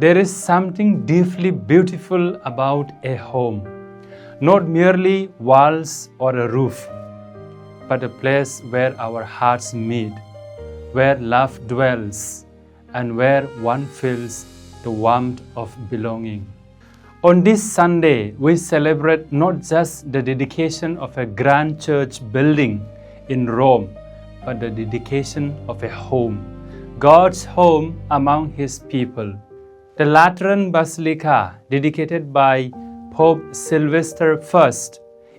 There is something deeply beautiful about a home, not merely walls or a roof, but a place where our hearts meet, where love dwells, and where one feels the warmth of belonging. On this Sunday, we celebrate not just the dedication of a grand church building in Rome, but the dedication of a home, God's home among His people. The Lateran Basilica, dedicated by Pope Sylvester I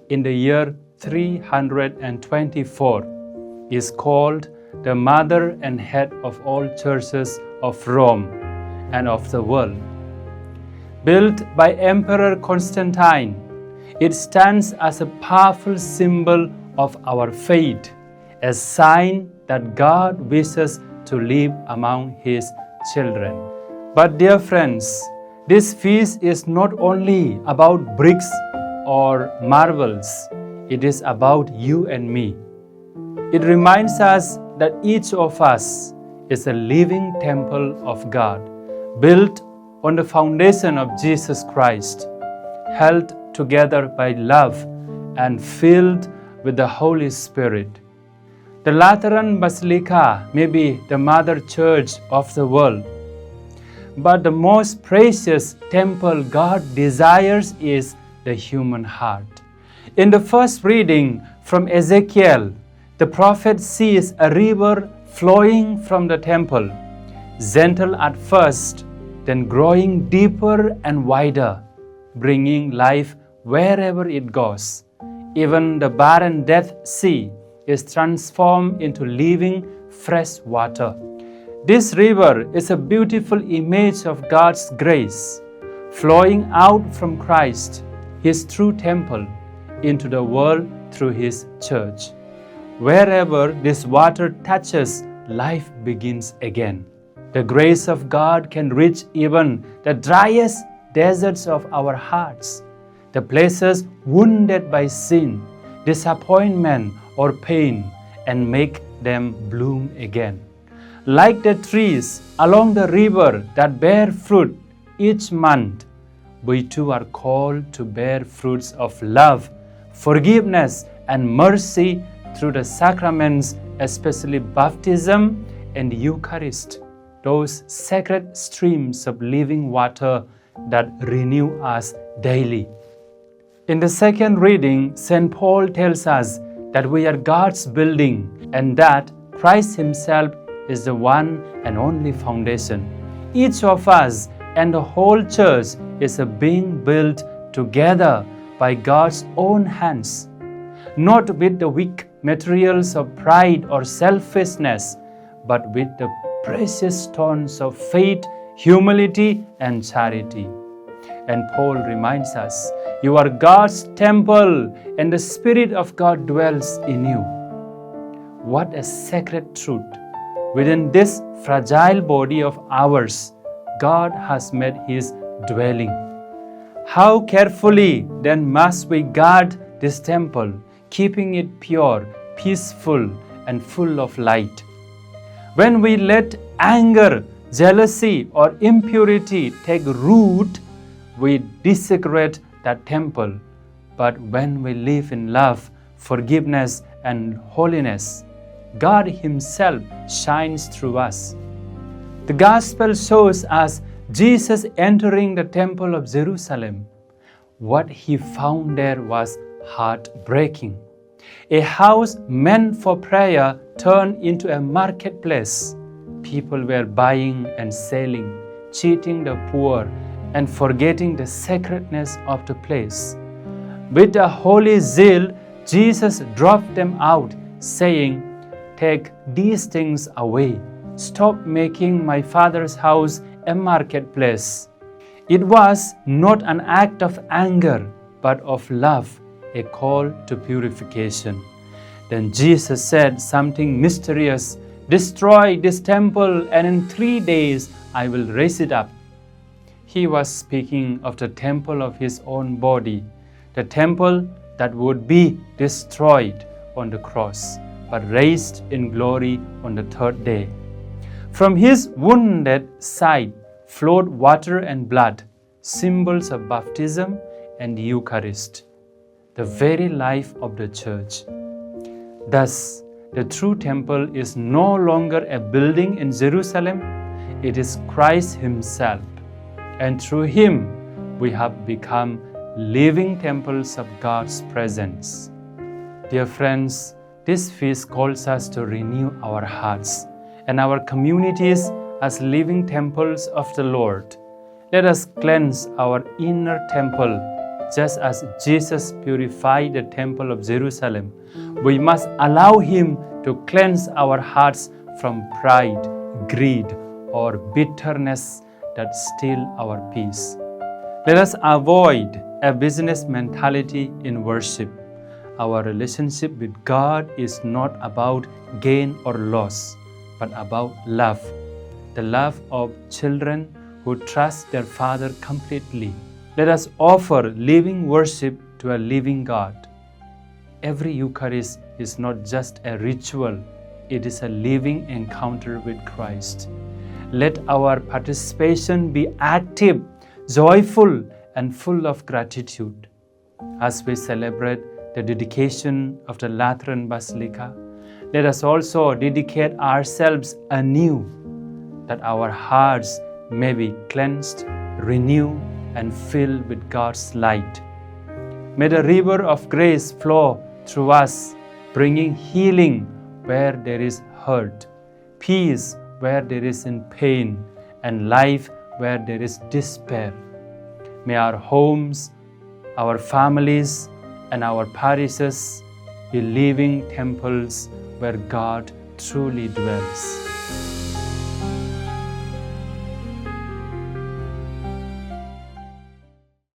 in the year 324, is called the mother and head of all churches of Rome and of the world. Built by Emperor Constantine, it stands as a powerful symbol of our faith, a sign that God wishes to live among His children. But dear friends, this feast is not only about bricks or marbles, it is about you and me. It reminds us that each of us is a living temple of God, built on the foundation of Jesus Christ, held together by love and filled with the Holy Spirit. The Lateran Basilica may be the mother church of the world, but the most precious temple God desires is the human heart. In the first reading from Ezekiel, the prophet sees a river flowing from the temple, gentle at first, then growing deeper and wider, bringing life wherever it goes. Even the barren Dead Sea is transformed into living fresh water. This river is a beautiful image of God's grace, flowing out from Christ, His true temple, into the world through His church. Wherever this water touches, life begins again. The grace of God can reach even the driest deserts of our hearts, the places wounded by sin, disappointment, or pain, and make them bloom again. Like the trees along the river that bear fruit each month, we too are called to bear fruits of love, forgiveness, and mercy through the sacraments, especially baptism and the Eucharist, those sacred streams of living water that renew us daily. In the second reading, St. Paul tells us that we are God's building and that Christ Himself is the one and only foundation. Each of us and the whole church is being built together by God's own hands, not with the weak materials of pride or selfishness, but with the precious stones of faith, humility, and charity. And Paul reminds us, you are God's temple and the Spirit of God dwells in you. What a sacred truth! Within this fragile body of ours, God has made His dwelling. How carefully then must we guard this temple, keeping it pure, peaceful, and full of light. When we let anger, jealousy, or impurity take root, we desecrate that temple. But when we live in love, forgiveness, and holiness, God Himself shines through us. The Gospel shows us Jesus entering the Temple of Jerusalem. What He found there was heartbreaking. A house meant for prayer turned into a marketplace. People were buying and selling, cheating the poor, and forgetting the sacredness of the place. With a holy zeal, Jesus drove them out, saying, "Take these things away. Stop making my Father's house a marketplace." It was not an act of anger, but of love, a call to purification. Then Jesus said something mysterious, "Destroy this temple, and in 3 days I will raise it up." He was speaking of the temple of His own body, the temple that would be destroyed on the cross, but raised in glory on the third day. From His wounded side flowed water and blood, symbols of baptism and Eucharist, the very life of the church. Thus, the true temple is no longer a building in Jerusalem, it is Christ Himself, and through Him we have become living temples of God's presence. Dear friends, this feast calls us to renew our hearts and our communities as living temples of the Lord. Let us cleanse our inner temple just as Jesus purified the temple of Jerusalem. We must allow Him to cleanse our hearts from pride, greed, or bitterness that steal our peace. Let us avoid a business mentality in worship. Our relationship with God is not about gain or loss, but about love, the love of children who trust their Father completely. Let us offer living worship to a living God. Every Eucharist is not just a ritual, it is a living encounter with Christ. Let our participation be active, joyful, and full of gratitude. As we celebrate the dedication of the Lateran Basilica, let us also dedicate ourselves anew, that our hearts may be cleansed, renewed, and filled with God's light. May the river of grace flow through us, bringing healing where there is hurt, peace where there is pain, and life where there is despair. May our homes, our families, and our parishes be living temples where God truly dwells.